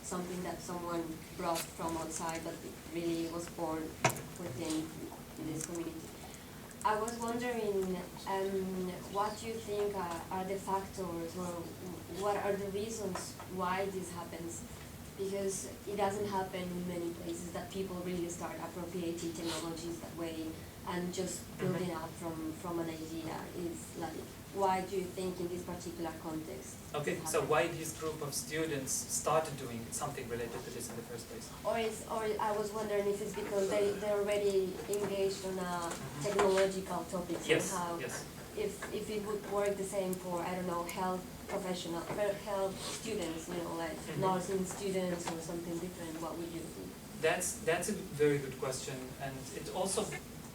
something that someone brought from outside, but it really was born within this community. I was wondering, what do you think are the factors, or what are the reasons why this happens? Because it doesn't happen in many places that people really start appropriating technologies that way and just building up from an idea. Is like, why do you think in this particular context? Okay, so why this group of students started doing something related to this in the first place? Or I was wondering if it's because they're already engaged on a technological topic. Yes, somehow. yes. If it would work the same for, I don't know, health students, you know, like nursing students or something different, what would you think? That's a very good question, and it also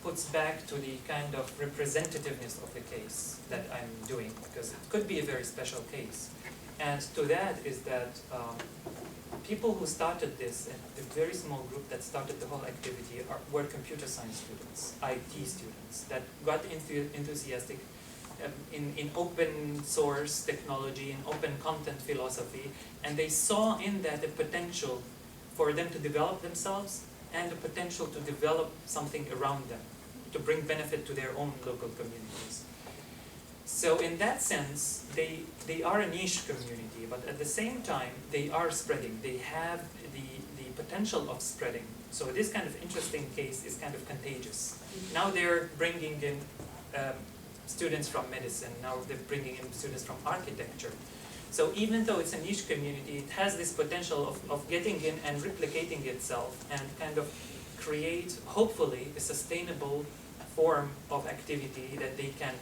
puts back to the kind of representativeness of the case that I'm doing, because it could be a very special case. And to that is that people who started this, a very small group that started the whole activity, were computer science students, IT students, that got enthusiastic in open source technology, in open content philosophy, and they saw in that a potential for them to develop themselves and a potential to develop something around them, to bring benefit to their own local communities. So in that sense, they are a niche community, but at the same time, they are spreading. They have the potential of spreading. So this kind of interesting case is kind of contagious. Now they're bringing in students from medicine, now they're bringing in students from architecture. So even though it's a niche community, it has this potential of getting in and replicating itself and kind of create, hopefully, a sustainable form of activity that they can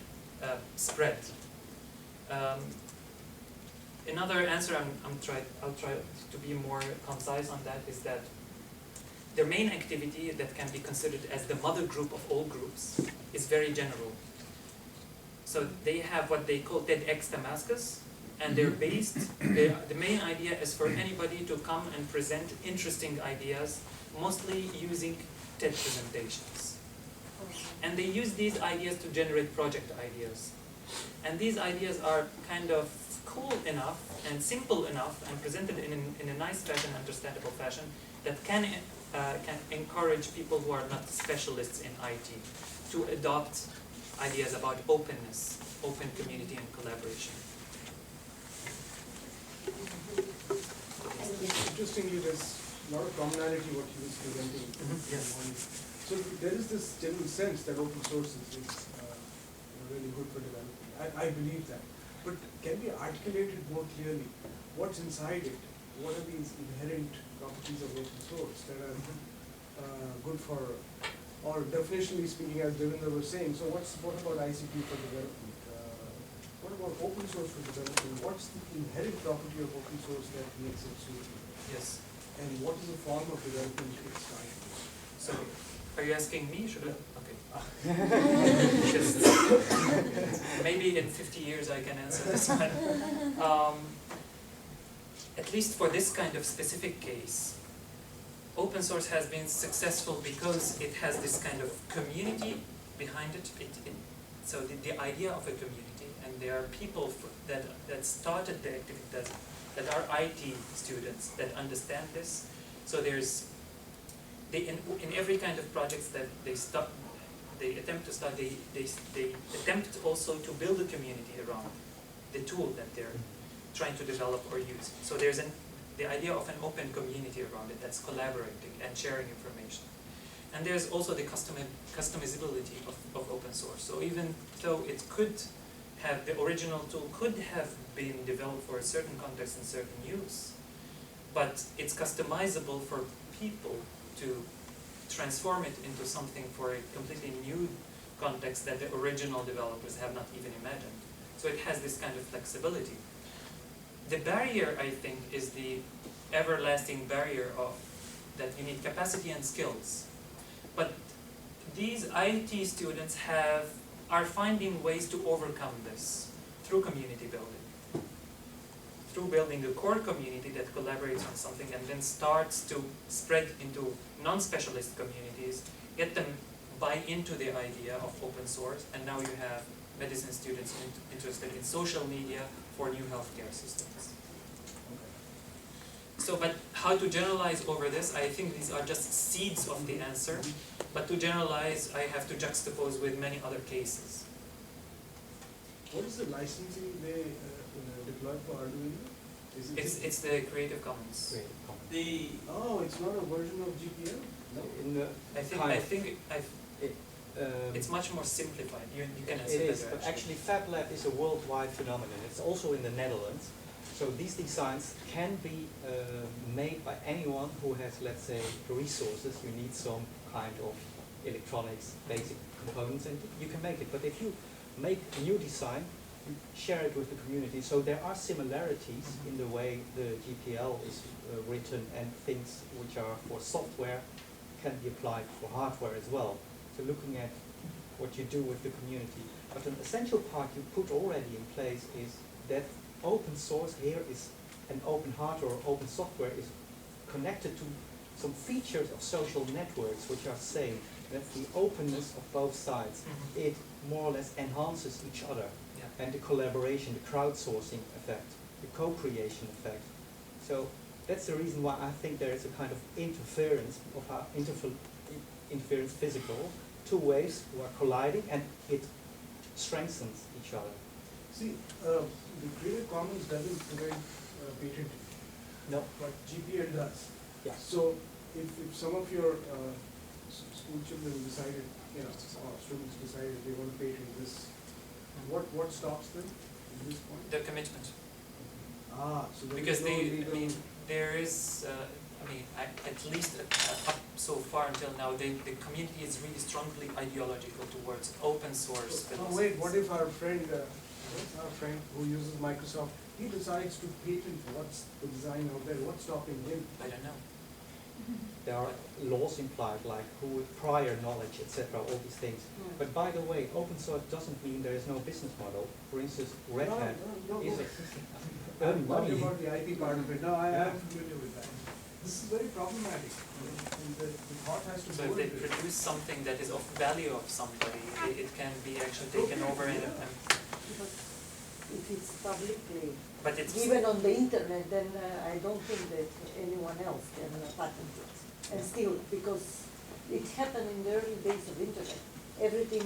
spread. Another answer, I'll try to be more concise on that, is that their main activity that can be considered as the mother group of all groups is very general. So they have what they call TEDx Damascus, and they're based, the main idea is for anybody to come and present interesting ideas, mostly using TED presentations. And they use these ideas to generate project ideas. And these ideas are kind of cool enough and simple enough and presented in a nice fashion, understandable fashion, that can encourage people who are not specialists in IT to adopt ideas about openness, open community and collaboration. Interestingly, there's a lot of commonality what he was presenting. Yes. So there is this general sense that open source is really good for development. I believe that. But can we articulate it more clearly? What's inside it? What are these inherent properties of open source that are good for, or definitionally speaking, as Devendra was saying, so what about ICT for development? What about open source for development? What's the inherent property of open source that makes it suitable? Yes. And what is the form of development it's trying to? So, are you asking me? Should I? Okay. Maybe in 50 years I can answer this one. At least for this kind of specific case, open source has been successful because it has this kind of community behind it. So the idea of a community, and there are people that started the activity that are IT students that understand this. So there's in every kind of projects that they attempt to start, they attempt also to build a community around the tool that they're trying to develop or use. So there's the idea of an open community around it that's collaborating and sharing information. And there's also the customizability of open source. So even though it could have, the original tool could have been developed for a certain context and certain use, but it's customizable for people to transform it into something for a completely new context that the original developers have not even imagined. So it has this kind of flexibility. The barrier, I think, is the everlasting barrier of that you need capacity and skills. But these IT students are finding ways to overcome this through community building. Through building a core community that collaborates on something and then starts to spread into non-specialist communities, get them buy into the idea of open source, and now you have medicine students interested in social media for new healthcare systems. So, how to generalize over this, I think these are just seeds of the answer. But to generalize, I have to juxtapose with many other cases. What is the licensing they deploy for Arduino? Is it It's the Creative Commons. oh, it's not a version of GPL? No, in the I think it, it's much more simplified. You can it answer is, that but actually Fab Lab is a worldwide phenomenon. It's also in the Netherlands. So these designs can be made by anyone who has, let's say, the resources. You need some kind of electronics, basic components, and you can make it. But if you make a new design, you share it with the community. So there are similarities in the way the GPL is written, and things which are for software can be applied for hardware as well. So looking at what you do with the community. But an essential part you put already in place is that open source here is, and open hardware or open software is connected to some features of social networks which are saying that the openness of both sides, it more or less enhances each other. Yeah. And the collaboration, the crowdsourcing effect, the co-creation effect. So that's the reason why I think there is a kind of interference of how interference physical, two waves who are colliding, and it strengthens each other. See, the Creative Commons doesn't provide patenting, No. but GPL does. Yeah. So if some of your school children decided, or students decided they want to patent this, what stops them at this point? The commitment. So there Because is no legal- there is, at least up so far until now, the community is really strongly ideological towards open source. Oh, wait, what if our friend who uses Microsoft, he decides to patent what's the design out there, what's stopping him? I don't know. There are laws implied, like who with prior knowledge, etc., all these things. But by the way, open source doesn't mean there is no business model. For instance, Red Hat is I'm earning money. talking about the IP part of it. No, I Yeah. am familiar with that. This is very problematic. And the thought has to So go if they into it. produce something that is of value of somebody, it can be actually taken over and But if it's publicly but it's given on the internet, then I don't think that anyone else can patent it. And still, because it happened in the early days of internet. Everything,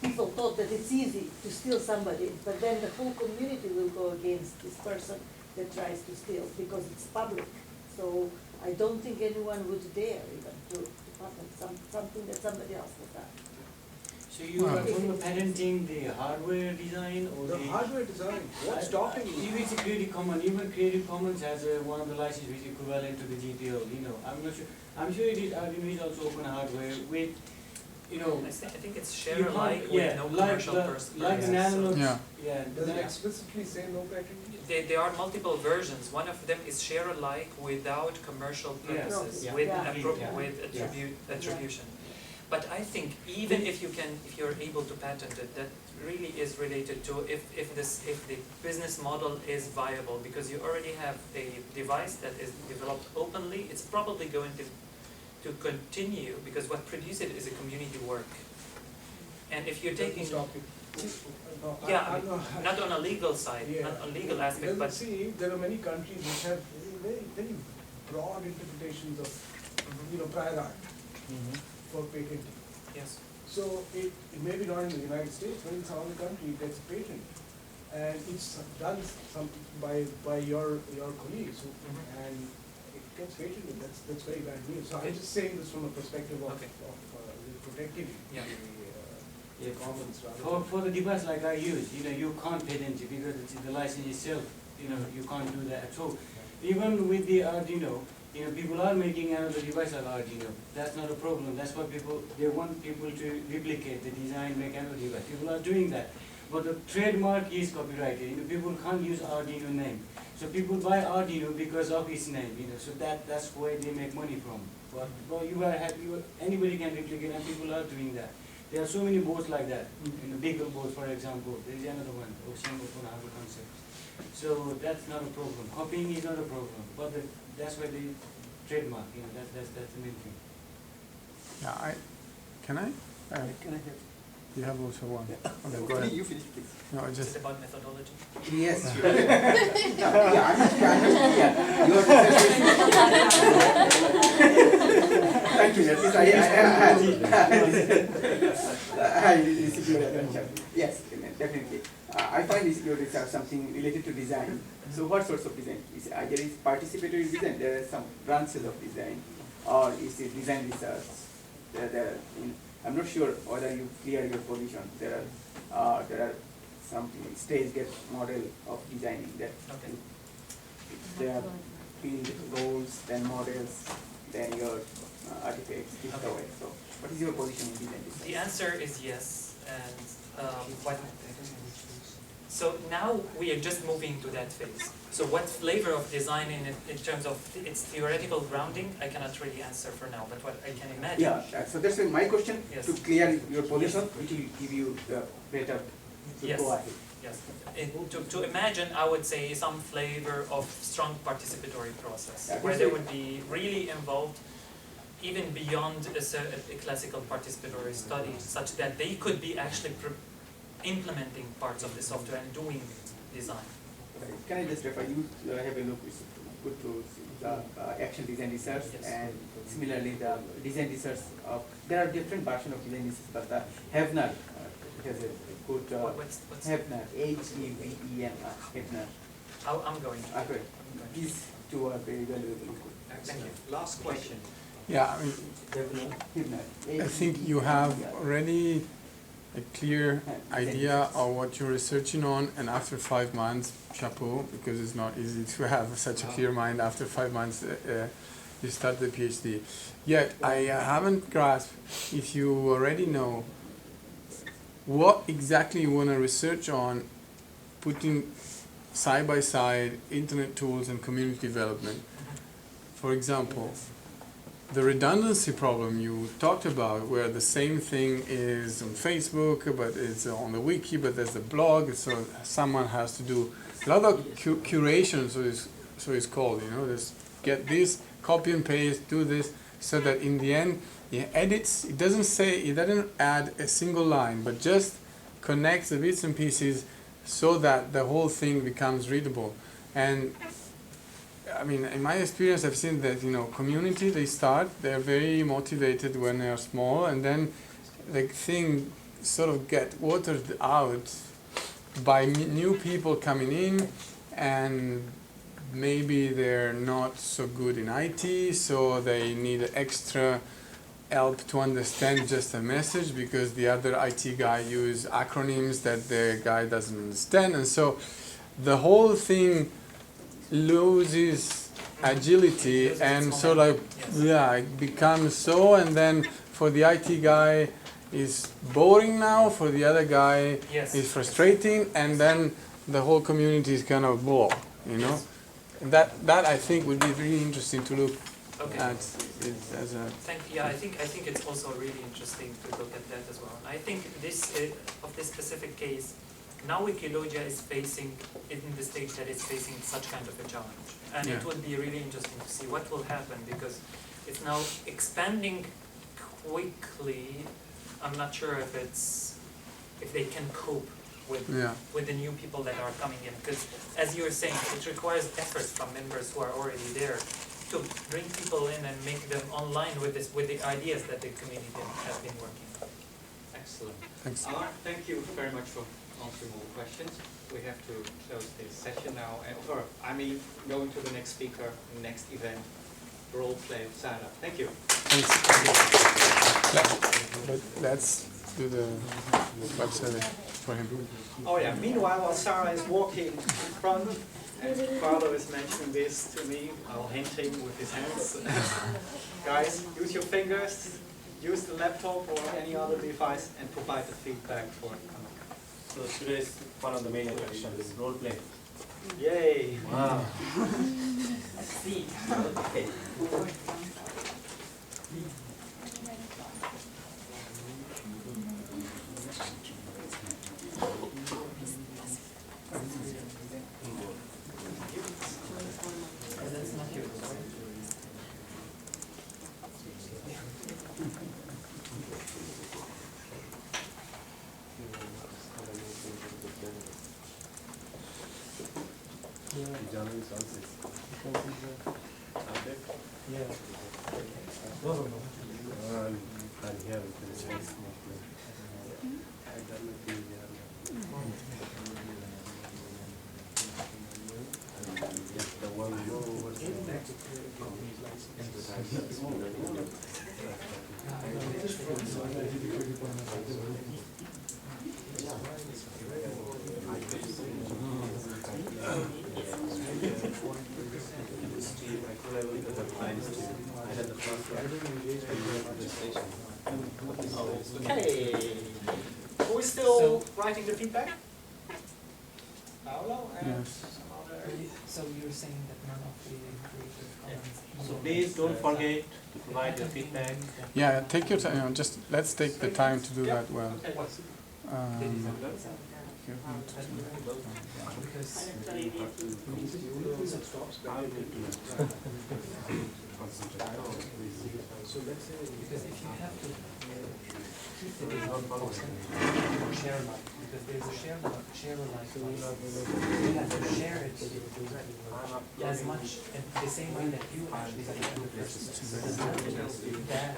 people thought that it's easy to steal somebody, but then the whole community will go against this person that tries to steal because it's public. So I don't think anyone would dare even to patent something that somebody else has done. So you are talking about patenting the hardware design or The hardware design, what's stopping you? If it's a Creative Commons, even Creative Commons has one of the licenses which is equivalent to the GPL, I'm not sure. I'm sure it is, Arduino is also open hardware with, I think it's share you can't- alike yeah, with no like commercial the- person. like the analogs, Yeah. Does it yeah. explicitly say no patenting? There are multiple versions. One of them is share alike without commercial Yeah. purposes, Yeah. with Yeah. with attribution. But I think even if you're able to patent it, that really is related to if the business model is viable, because you already have a device that is developed openly, it's probably going to continue, because what produces it is a community work. And if you're taking, Stop it. No, yeah, I'm not- not on a legal side, Yeah. not on legal aspect, but See, there are many countries which have very, very broad interpretations of, prior art for patenting. yes. So it may be not in the United States, but in some other country it gets patented. And it's done by your colleagues, and it gets patented. That's very bad news. So Okay. I'm just saying this from a perspective of, Okay. protecting Yeah. the commons rather For the device like I use, you can't patent it because it's the license itself, you can't do that. So even with the Arduino, people are making another device like Arduino. That's not a problem. That's what they want people to replicate the design, make another device. People are doing that. But the trademark is copyrighted. People can't use Arduino name. So people buy Arduino because of its name, so that's where they make money from. But anybody can replicate, and people are doing that. There are so many boards like that. Beagle boards, for example. There is another one, Ocean Open Harbor concept. So that's not a problem. Copying is not a problem. But that's where they trademark. That's the main thing. Yeah, can I? Can I have? You have also one. Okay, go ahead. You finish, please. No, Is just it about methodology? Yes. Yeah, I'm not yeah. Your professor at least I received your attention. Yes, definitely. I find your research something related to design. So what sorts of design? Is either is participatory design, there are some branches of design, or is it design research? I'm not sure whether you clear your position. There are some stage-gate model of designing that there are field goals, then models, then your artifacts, this way. So what is your position in design research? The answer is yes, and so now we are just moving to that phase. So what flavor of design in terms of its theoretical grounding, I cannot really answer for now, but what I can imagine. Yeah, so that's my question, Yes. to clear your position, which will give you the better to Yes. go ahead. Yes. To imagine, I would say some flavor of strong participatory process, Yeah, where they would be really involved even beyond a classical participatory study, such that they could be actually implementing parts of the software and doing design. Can I just refer you have a look, it's good to see the action design research, Yes. and similarly the design research of, there are different versions of design research, but the Hevner has a good, What's Hevner, H-E-V-E-N-R, Hevner. I'm going to. Okay, these two are very valuable. Thank you. Last question. Yeah, I mean, Hevner. I think you have already a clear idea of what you're researching on, and after 5 months, chapeau, because it's not easy to have such a clear mind. After 5 months, you start the PhD. Yet, I haven't grasped if you already know what exactly you want to research on, putting side by side internet tools and community development. For example, the redundancy problem you talked about, where the same thing is on Facebook, but it's on the wiki, but there's a blog, so someone has to do a lot of curation, so it's called, just get this, copy and paste, do this, so that in the end, it edits, it doesn't add a single line, but just connects the bits and pieces so that the whole thing becomes readable. And I mean, in my experience, I've seen that, community, they're very motivated when they are small, and then the thing sort of get watered out by new people coming in, and maybe they're not so good in IT, so they need extra help to understand just a message, because the other IT guy uses acronyms that the guy doesn't understand, and so the whole thing loses agility, and so it becomes so, and then for the IT guy is boring now, for the other guy is frustrating, and then the whole community is kind of blah, And that I think would be really interesting to look at it as a. I think it's also really interesting to look at that as well. I think this specific case, now Wikilogia is facing in the stage that it's facing such kind of a challenge, and it would be really interesting to see what will happen, because it's now expanding quickly. I'm not sure if they can cope with the new people that are coming in, because as you were saying, it requires effort from members who are already there to bring people in and make them online with the ideas that the community has been working on. Excellent. Thanks. Ammar, thank you very much for answering all the questions. We have to close this session now, going to the next speaker, next event, Roleplay, Sara. Thank you. Thanks. But let's do the website for him. Oh yeah, meanwhile, while Sara is walking in front, and Carlo is mentioning this to me, I'll hint him with his hands. Guys, use your fingers, use the laptop or any other device, and provide the feedback for So today's one of the main attractions is role play. Yay! Wow. See. Okay. Yeah. I'm here with the next the one over Okay. Who is still writing the feedback? Paolo and Yes. some other. So you're saying that none of the creative commons. So please don't forget to provide your feedback. Yeah, take your time. Just let's take the time to do that well. Okay. So let's say, Because if you have to keep the design constant or share alike, because there's a share alike, you have to share it as much in the same way that you actually see the person. Does that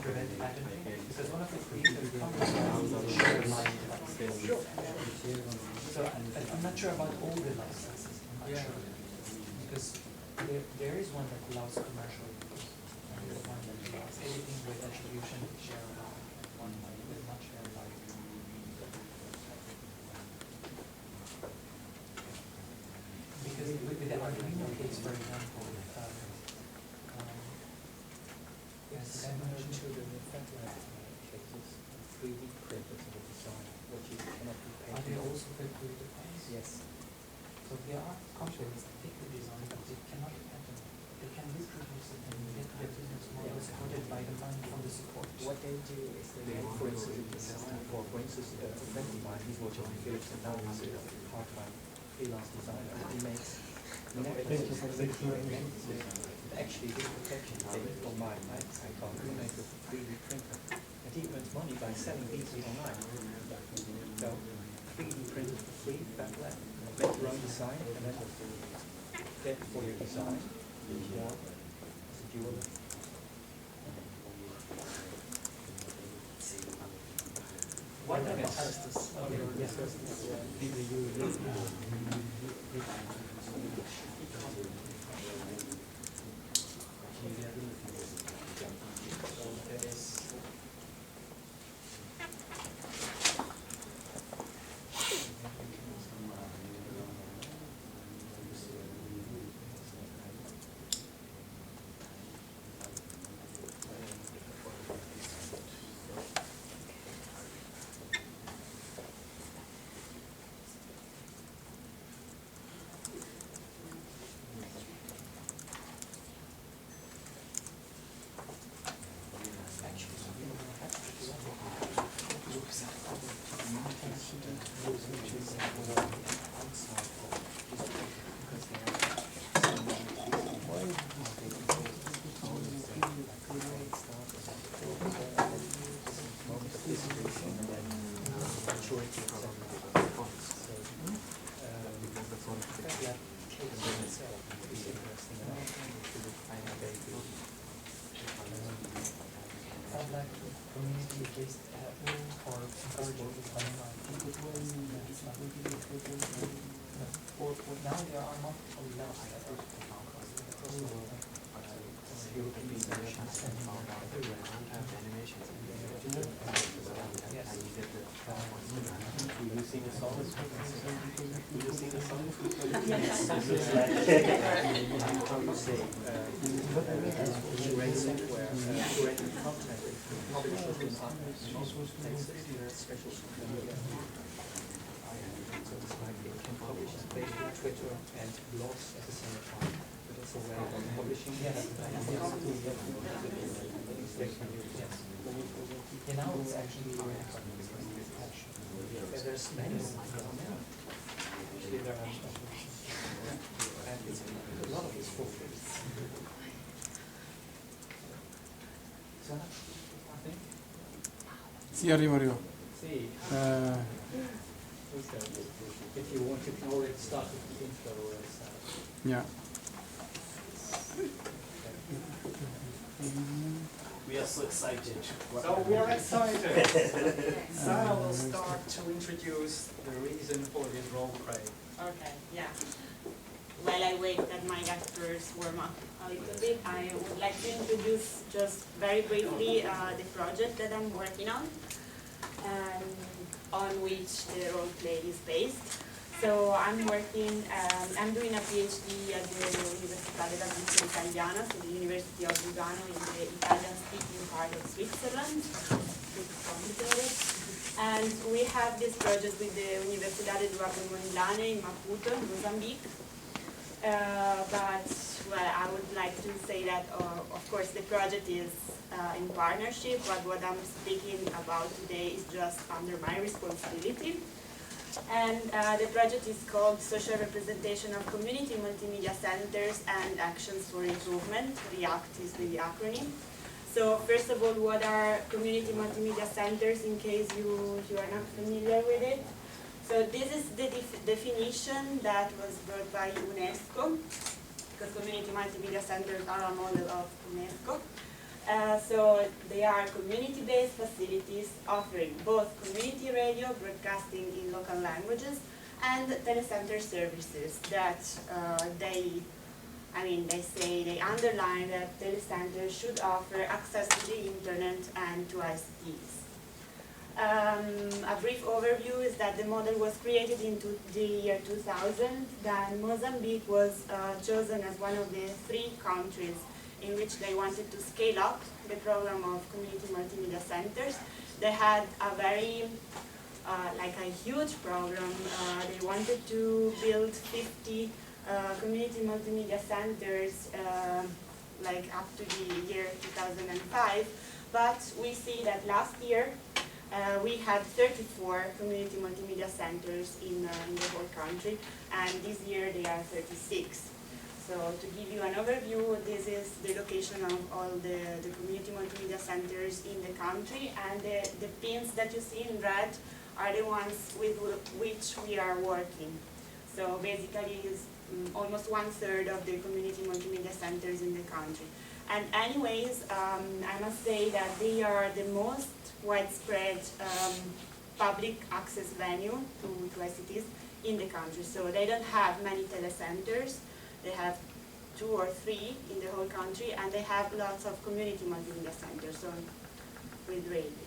prevent patenting? Because one of the creative commons is share alike device. So I'm not sure about all the licenses. I'm not sure. Because there is one that allows commercial use. And there's one that allows editing with attribution share alike, and one with not share alike. Because with the Arduino case, for example, yes, I mentioned To the FatLab cases, 3D printers of a design, which you cannot be are they patented. also for creative commons? Yes. So there are companies that take the design, but they cannot patent it. They can reproduce it and get their business model supported by the money from the support. What they do is they make, for instance, a design for instance, a friend of mine, he's working on Philips and now he's a part-time freelance designer. He makes actually this protection thing for mine, I can't he makes a 3D printer. And he earns money by selling these online. So 3D printed for free, FatLab, make your own design and then get for your design. Yeah. As a jeweler. What are the community-based or encouraging design now there are multiple labs that are across the world. European nations and everywhere. Yes. Do you see the song? Do you see the song? How you say, curate software, curated content, publishers in other places, special social media. So it's like it can publish Facebook, Twitter, and blogs at the same time. But it's a way of publishing. Yes. Yeah, now it's actually there's many now. Actually, there are special. And it's a lot of it's for free. So, I think. Sì, arrivo. See. If you want, you can already start with the intro or Yeah. We are just so excited. So we are excited. Sara will start to introduce the reason for this role play. Okay, yeah. While I wait that my actors warm up a little bit, I would like to introduce just very briefly the project that I'm working on and on which the role play is based. So I'm doing a PhD at the Università della Svizzera Italiana, so the University of Lugano in the Italian-speaking part of Switzerland. It's complicated. And we have this project with the Universidade do Apuimonilane in Maputo, Mozambique. But well, I would like to say that, of course, the project is in partnership, but what I'm speaking about today is just under my responsibility. And the project is called Social Representation of Community Multimedia Centers and Actions for Improvement. REACT is the acronym. So first of all, what are community multimedia centers, in case you are not familiar with it? So this is the definition that was brought by UNESCO, because community multimedia centers are a model of UNESCO. So they are community-based facilities offering both community radio, broadcasting in local languages, and telecenter services that they underline that telecenters should offer access to the internet and to ICTs. A brief overview is that the model was created in the year 2000, then Mozambique was chosen as one of the 3 countries in which they wanted to scale up the program of community multimedia centers. They had a very, a huge program. They wanted to build 50 community multimedia centers up to the year 2005, but we see that last year we had 34 community multimedia centers in the whole country, and this year they are 36. So to give you an overview, this is the location of all the community multimedia centers in the country, and the pins that you see in red are the ones with which we are working. So basically it's almost 1/3 of the community multimedia centers in the country. And anyways, I must say that they are the most widespread public access venue to ICTs in the country. So they don't have many telecenters. They have 2 or 3 in the whole country, and they have lots of community multimedia centers with radio.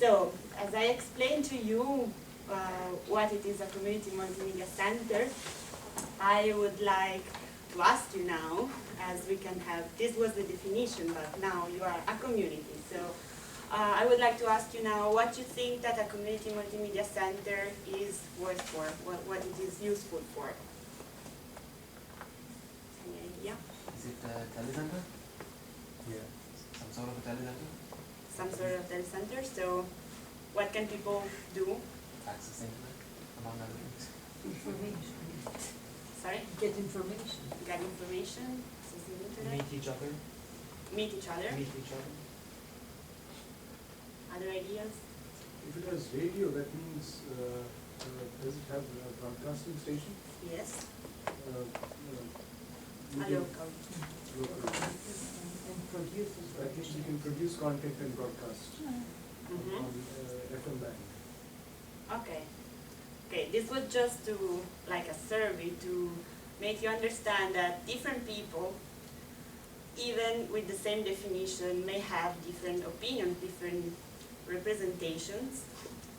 So, as I explained to you what it is a community multimedia center, I would like to ask you now, as we can have, this was the definition, but now you are a community. So I would like to ask you now what you think that a community multimedia center is worth for, what it is useful for. Yeah. Is it a telecenter? Yeah. Some sort of a telecenter? Some sort of telecenter. So what can people do? Access internet, among other things. Information. Sorry? Get information. Get information, access the internet. Meet each other. Meet each other. Meet each other. Other ideas? If it has radio, that means, does it have a broadcasting station? Yes. A Medium- local. local. And produces. At least you can produce content and broadcast Mm-hmm. on FM band. Okay. Okay, this was just to, like a survey to make you understand that different people, even with the same definition, may have different opinions, different representations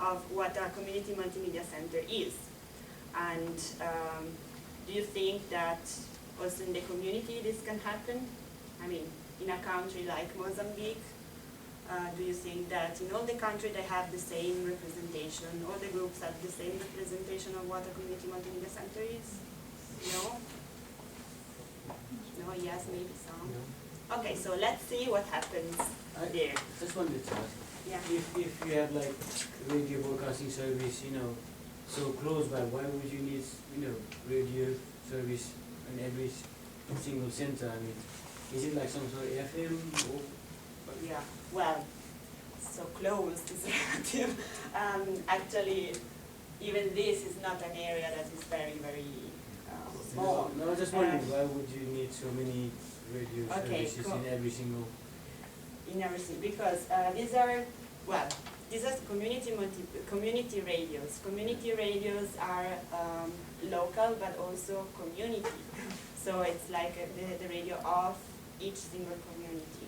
of what a community multimedia center is. And do you think that also in the community this can happen? I mean, in a country like Mozambique, do you think that in all the country they have the same representation, all the groups have the same representation of what a community multimedia center is? No? No, yes, maybe some. Okay, so let's see what happens there. Just wanted to ask, Yeah. if you have like radio broadcasting service, so close by, why would you need, radio service in every single center? I mean, is it like some sort of FM or? Yeah, well, so close is relative. Actually, even this is not an area that is very, very small. No, I was just wondering, why would you need so many radio Okay, services cool. in every single in everything, because these are community radios. Community radios are local but also community. So it's like the radio of each single community.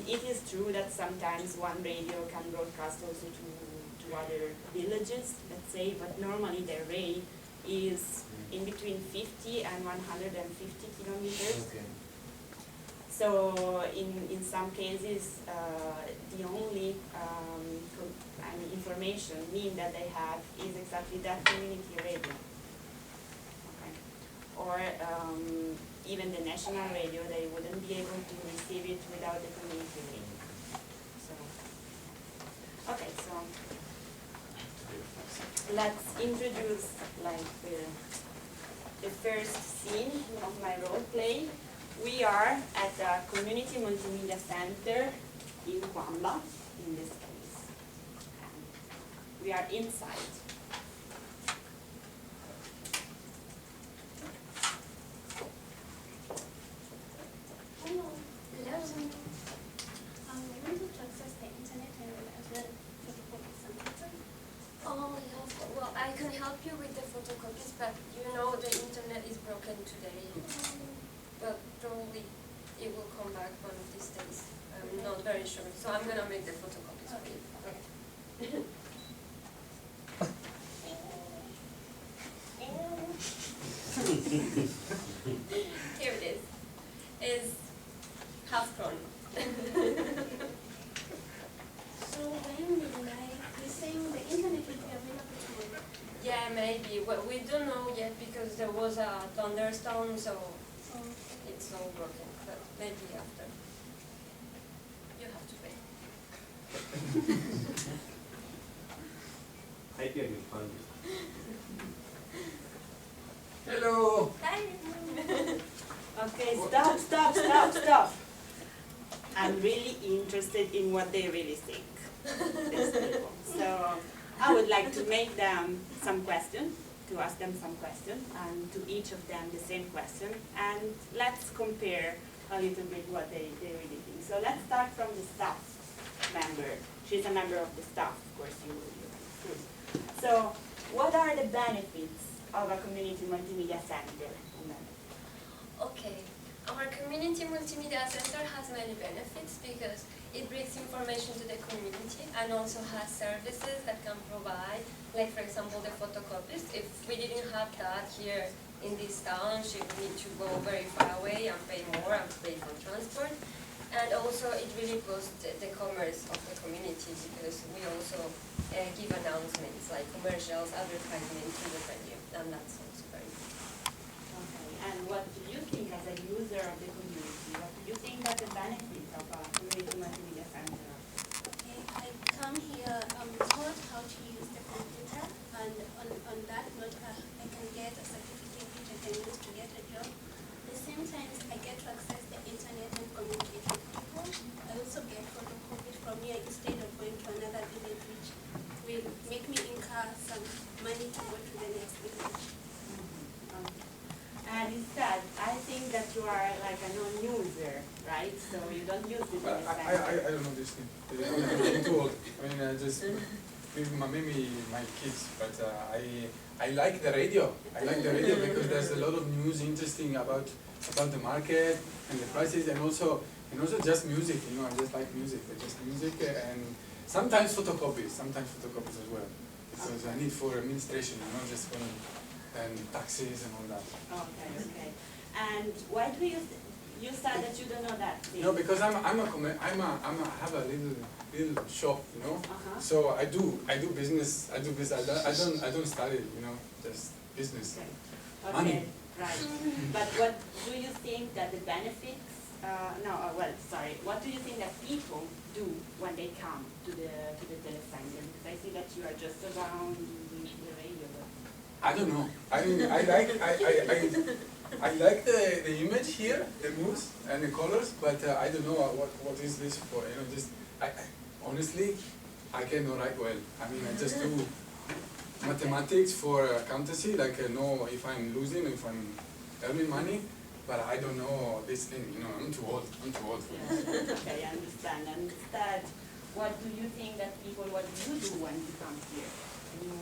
It is true that sometimes one radio can broadcast also to other villages, let's say, but normally the array is in between 50 and 150 kilometers. Okay. So in some cases, the only information mean that they have is exactly that community radio. Okay. Or even the national radio, they wouldn't be able to receive it without the community radio. So, okay, so let's introduce like the first scene of my role play. We are at the Community Multimedia Center in Kwamba, in this case. And we are inside. Hello. Hello. We wanted to access the internet and as well photocopy something. Oh, yeah. Well, I can help you with the photocopies, but you know the internet is broken today. But probably it will come back one of these days. I'm not very sure. So I'm gonna make the photocopies for you. Okay. Here it is. Is half grown. So when will you're saying the internet will be available tomorrow? Yeah, maybe. Well, we don't know yet because there was a thunderstorm, so it's all broken. But maybe after. You have to pay. IPID2012. Hello. Hi. Okay, stop. I'm really interested in what they really think, these people. So I would like to make them some questions, to ask them some questions, and to each of them the same question. And let's compare a little bit what they really think. So let's start from the staff member. She's a member of the staff, of course, you understood. So what are the benefits of a community multimedia center? Okay. Our community multimedia center has many benefits because it brings information to the community and also has services that can provide, like for example the photocopies. If we didn't have that here in this town, she would need to go very far away and pay more and pay for transport. And also it really boosts the commerce of the community because we also give announcements like commercials, advertisements to the venue, and that's also very good. And what do you think as a user of the community? What do you think are the benefits of a community multimedia center? Okay, I come here, taught how to use the computer, and on that note, I can get a certificate which I can use to get a job. At the same time, I get to access the internet and communicate with people. I also get photocopies from here instead of going to another village, which will make me incur some money to go to the next village. And instead, I think that you are like a non-user, right? So you don't use the I don't know this thing. I'm too old. I mean, just maybe my kids, but I like the radio. I like the radio because there's a lot of news interesting about the market and the prices, and also just music. You know, I just like music. Just music and sometimes photocopies as well. Because I need for administration. You know, just when. And taxes and all that. Okay. And why do you said that you don't know that thing? No, because I have a little shop, you know. So I do business. I don't study, you know, just business. Okay, Money. right. But what do you think that the benefits? What do you think that people do when they come to the telecenter? Because I see that you are just around the radio. I don't know. I mean, I like the image here, the moves and the colors, but I don't know what is this for. You know, just honestly, I cannot write well. I mean, I just do mathematics for accountancy, like know if I'm losing, if I'm earning money, but I don't know this thing, you know, I'm too old for this. Okay, I understand. And instead, what do you think that people, what do you do when you come here? And you